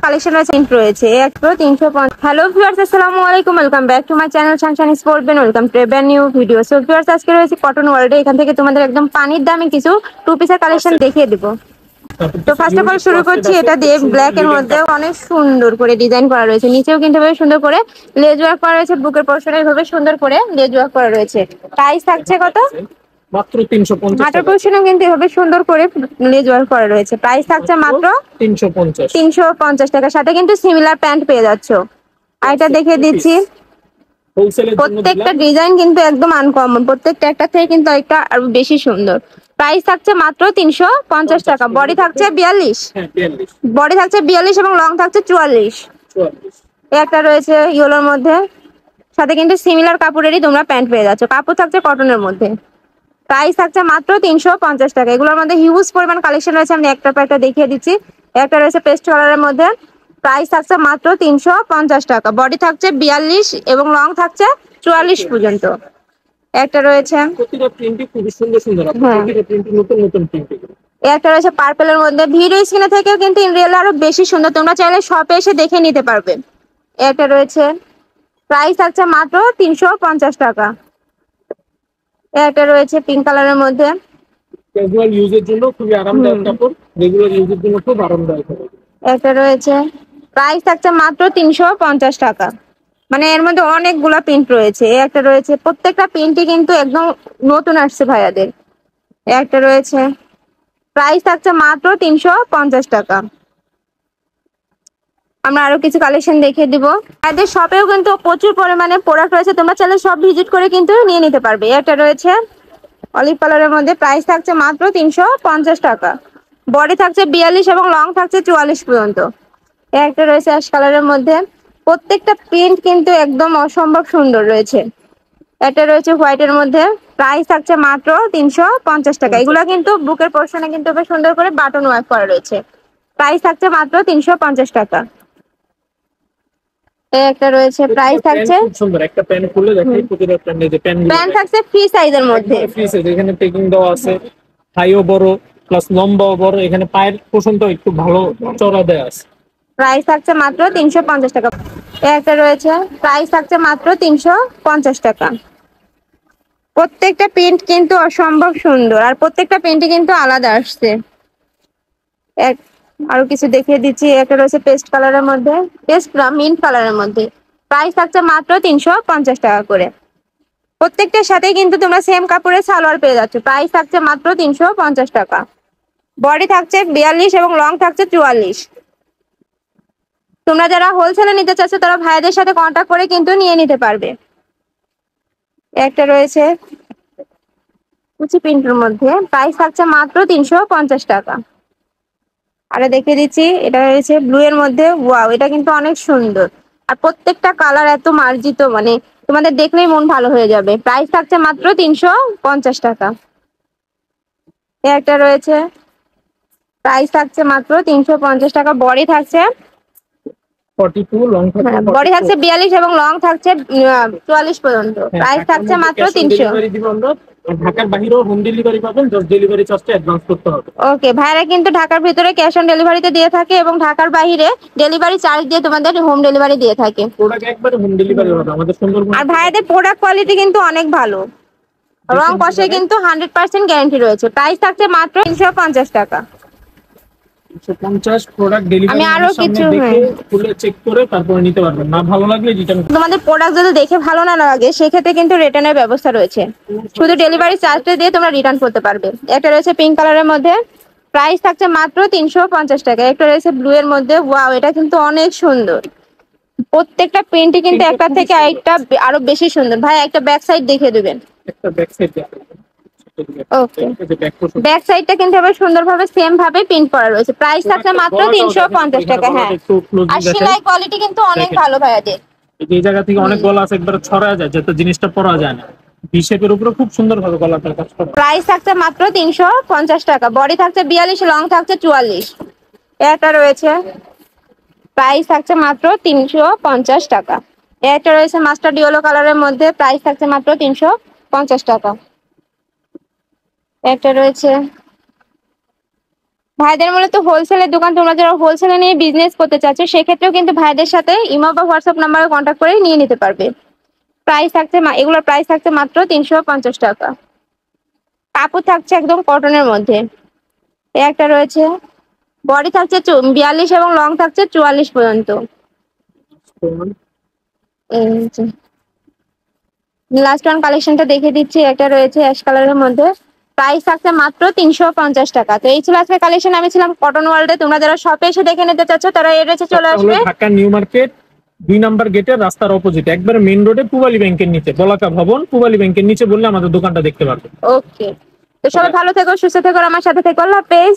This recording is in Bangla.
কালেকশন রয়েছে একটু 350। হ্যালো ভিউয়ার্স, আসসালামু আলাইকুম, welcome back to my channel Sunshine sport Ben. Welcome to brand new video. So viewers, আজকে রয়েছে কটন ওয়ার্ল্ডে। এখান থেকে তোমাদের একদম পানির দামে কিছু টু পিসের কালেকশন দেখিয়ে দিব। তো ফার্স্ট অফ অল শুরু করছি এটা দিয়ে। ব্ল্যাক এর মধ্যে অনেক সুন্দর করে ডিজাইন করা রয়েছে, নিচেও কিন্তু ভাবে সুন্দর করে লেজ ওয়ার্ক করা রয়েছে, বুকের পোরশনে ভাবে সুন্দর করে লেজ ওয়ার্ক করা রয়েছে। প্রাইস থাকছে কত? মাত্র 350 হাঁটার পজিশনে কিন্তু এভাবে সুন্দর করে লেজ ওয়ার্ক করা রয়েছে। প্রাইস থাকছে মাত্র 350 টাকা। সাথে কিন্তু সিমিলার প্যান্ট পেয়ে যাচ্ছ। আর এটা দেখিয়ে দিচ্ছি, প্রত্যেকটা ডিজাইন কিন্তু একদম আনকমন, প্রত্যেকটা একটা থেকে কিন্তু একটা আরো বেশি সুন্দর। প্রাইস থাকছে মাত্র 350 টাকা। বডি থাকছে 42, বডি থাকছে 42 এবং লং থাকছে 44। একটা রয়েছে ইয়েলোর মধ্যে, সাথে কিন্তু সিমিলার কাপড়েরই তোমরা প্যান্ট পেয়ে যাচ্ছ। কাপড় থাকছে কটনের মধ্যে। প্রাইস থাকছে মাত্র 350 টাকা। এগুলোর মধ্যে হিউজ পরিমাণ কালেকশন রয়েছে, আমি একটা পর একটা দেখিয়ে দিচ্ছি। একটা রয়েছে পেস্ট কালারের মধ্যে, প্রাইস থাকছে মাত্র 350 টাকা। বডি থাকছে 42 এবং লং থাকছে 44 পর্যন্ত। একটা রয়েছে প্রতিটা প্রিন্টই খুব সুন্দর সুন্দর, প্রতিটা প্রিন্টই নতুন নতুন প্রিন্ট। একটা রয়েছে পার্পলের মধ্যে, ভিডিও স্ক্রিনে থেকেও কিন্তু ইন রিয়েল আরো বেশি সুন্দর, তোমরা চাইলে শপে এসে দেখে নিতে পারবে। একটা রয়েছে, প্রাইস থাকছে মাত্র 350 টাকা। একটা রয়েছে পিঙ্ক কালারের মধ্যে, ক্যাজুয়াল ইউজের জন্য খুবই আরামদায়ক কাপড়, রেগুলার ইউজের জন্য খুব আরামদায়ক হবে। একটা রয়েছে, প্রাইস থাকছে মাত্র 350 টাকা। মানে এর মধ্যে অনেকগুলা প্রিন্ট রয়েছে। একটা রয়েছে, প্রত্যেকটা প্রিন্টই কিন্তু একদম নতুন আসছে ভাইয়াদের। একটা রয়েছে, প্রাইস থাকছে মাত্র 350 টাকা। আমরা আরো কিছু কালেকশন দেখিয়ে দিব। এদের শপেও কিন্তু প্রচুর পরিমাণে প্রোডাক্ট রয়েছে, তোমরা চাইলে সব ভিজিট করে কিন্তু নিয়ে নিতে পারবে। একটা রয়েছে অলিভ কালারের মধ্যে, প্রাইস থাকছে মাত্র 350 টাকা। বডি থাকছে 42 এবং লং থাকছে 44 পর্যন্ত। একটা রয়েছে অ্যাশ কালারের মধ্যে, প্রত্যেকটা প্রিন্ট কিন্তু একদম অসম্ভব সুন্দর রয়েছে। একটা রয়েছে হোয়াইটের মধ্যে, প্রাইস থাকছে মাত্র 350 টাকা। এগুলা কিন্তু বুকের পোরশনে কিন্তু বেশ সুন্দর করে বাটন ওয়ার্ক করা রয়েছে। প্রাইস থাকছে মাত্র 350 টাকা। একটা রয়েছে, প্রাইস থাকছে খুব সুন্দর। একটা প্যান্ট খুলে দেখাই, প্রতিটা প্যান্টে যে প্যান্ট থাকছে ফ্রি সাইজের মধ্যে, ফ্রি সাইজ। এখানে টেকিং দেওয়া আছে, হাইও বড় প্লাস লম্বাও বড়। এখানে পায়ের পোষণটা একটু ভালো চড়া দেয়া আছে। প্রাইস থাকছে মাত্র 350 টাকা। একটা রয়েছে, প্রাইস থাকছে মাত্র 350 টাকা। প্রত্যেকটা প্রিন্ট কিন্তু অসম্ভব সুন্দর, আর প্রত্যেকটা প্রিন্টই কিন্তু আলাদা আসছে। আরো কিছু দেখিয়ে দিচ্ছি। একটা রয়েছে পেস্ট কালারের মধ্যে, পেস্ট না মিন্ট কালারের মধ্যে, প্রাইস থাকছে মাত্র 350 টাকা করে। প্রত্যেকটার সাথে কিন্তু তোমরা সেম কাপড়ের সালোয়ার পেয়ে যাচ্ছ। প্রাইস থাকছে মাত্র 350 টাকা। বডি থাকছে 42 এবং লং থাকছে 44। তোমরা যারা হোলসেলে নিতে চাচ্ছ তারা ভাইদের সাথে কন্ট্যাক্ট করে কিন্তু নিয়ে নিতে পারবে। একটা রয়েছে কুচি প্রিন্টের মধ্যে, প্রাইস থাকছে মাত্র 350 টাকা। আরে দেখিয়ে দিচ্ছি, এটা রয়েছে ব্লু এর মধ্যে। ওয়াও, এটা কিন্তু অনেক সুন্দর, আর প্রত্যেকটা কালার এত মার্জিত, মানে তোমাদের দেখলেই মন ভালো হয়ে যাবে। প্রাইস থাকছে মাত্র 350 টাকা। একটা রয়েছে, প্রাইস থাকছে মাত্র 350 টাকা। বডি থাকছে 42, লং থাকছে বডি থাকছে 42 এবং লং থাকছে 44 পর্যন্ত। প্রাইস থাকছে মাত্র 300। ঢাকার বাইরেও হোম ডেলিভারি পাবেন, জাস্ট ডেলিভারি চার্জটা অ্যাডভান্স করতে হবে। ওকে, ভাইরা কিন্তু ঢাকার ভিতরে ক্যাশ অন ডেলিভারিতে দিয়ে থাকে এবং ঢাকার বাইরে ডেলিভারি চার্জ দিয়ে তোমাদের হোম ডেলিভারি দিয়ে থাকে। প্রোডাক্ট একবারে হোম ডেলিভারি হবে আমাদের সুন্দরবন। আর ভাইদের প্রোডাক্ট কোয়ালিটি কিন্তু অনেক ভালো, রং কষে কিন্তু 100% গ্যারান্টি রয়েছে। প্রাইস থাকছে মাত্র 350 টাকা। 350 প্রোডাক্ট ডেলিভারি আমি আরো কিছু দেখে খুলে চেক করে তারপরে নিতে পারবেন। না ভালো লাগলে রিটার্ন। তোমাদের প্রোডাক্ট যদি দেখে ভালো না লাগে সেক্ষেত্রে কিন্তু রিটার্নের ব্যবস্থা রয়েছে, শুধু ডেলিভারি চার্জটা দিয়ে তোমরা রিটার্ন করতে পারবে। একটা রয়েছে পিঙ্ক কালারের মধ্যে, প্রাইস থাকছে মাত্র 350 টাকা। একটা রয়েছে ব্লু এর মধ্যে। ওয়াও, এটা কিন্তু অনেক সুন্দর, প্রত্যেকটা প্রিন্টই কিন্তু একটা থেকে আরেকটা আরো বেশি সুন্দর। ভাই একটা ব্যাক সাইড দেখিয়ে দিবেন। একটা ব্যাক সাইড ওকে, ব্যাক সাইডটা কিন্তু আবার সুন্দরভাবে সেম ভাবে প্রিন্ট করা রয়েছে। প্রাইস থাকছে মাত্র 350 টাকা। হ্যাঁ, আর সেলাই কোয়ালিটি কিন্তু অনেক ভালো ভাইয়াদের। এই জায়গা থেকে অনেক গলা আছে, একবার ছড়া যায়, যাতে জিনিসটা পরা যায় না। ভি শেপের উপরে খুব সুন্দরভাবে গলাটার কাজ করা। প্রাইস থাকছে মাত্র 350 টাকা। বডি থাকছে 42, লং থাকছে 44। এটা রয়েছে, প্রাইস থাকছে মাত্র 350 টাকা। এটা রয়েছে মাস্টার্ড ইয়েলো কালারের মধ্যে, প্রাইস থাকছে মাত্র 350 টাকা। একটা রয়েছে ভাইদের মূলত হোলসেলের দোকান, তোমরা যারা হোলসেলে নিয়ে বিজনেস করতে চাচ্ছ সেক্ষেত্রেও কিন্তু ভাইদের সাথে ইমো বা হোয়াটসঅ্যাপ নাম্বারে কন্ট্যাক্ট করে নিয়ে নিতে পারবে। প্রাইস থাকছে এগুলোর প্রাইস থাকছে মাত্র 350 টাকা। কাপড় থাকছে একদম কটনের মধ্যে। একটা রয়েছে, বডি থাকছে 42 এবং লং থাকছে 44 পর্যন্ত। লাস্ট ওয়ান কালেকশনটা দেখে দিচ্ছি, একটা রয়েছে অ্যাশ কালারের মধ্যে, প্রাইস থাকছে মাত্র 350 টাকা। তো এই ছিল আজকের কালেকশন। আমি ছিলাম কটন ওয়ার্ল্ডে। তোমরা যারা শপে এসে দেখে নিতে চাচ্ছ তারা এড্রেসে চলে আসবে। ঢাকা নিউ মার্কেট 2 নাম্বার গেটের রাস্তার অপোজিট, একবারে মেইন রোডে পূবালী ব্যাংকের নিচে, বলাকা ভবন পূবালী ব্যাংকের নিচে বললে আমাদের দোকানটা দেখতে পারবে। ওকে, তো সবাই ভালো থেকো, সুস্থ থেকো, আমার সাথে থেকো। আল্লাহ হাফেজ।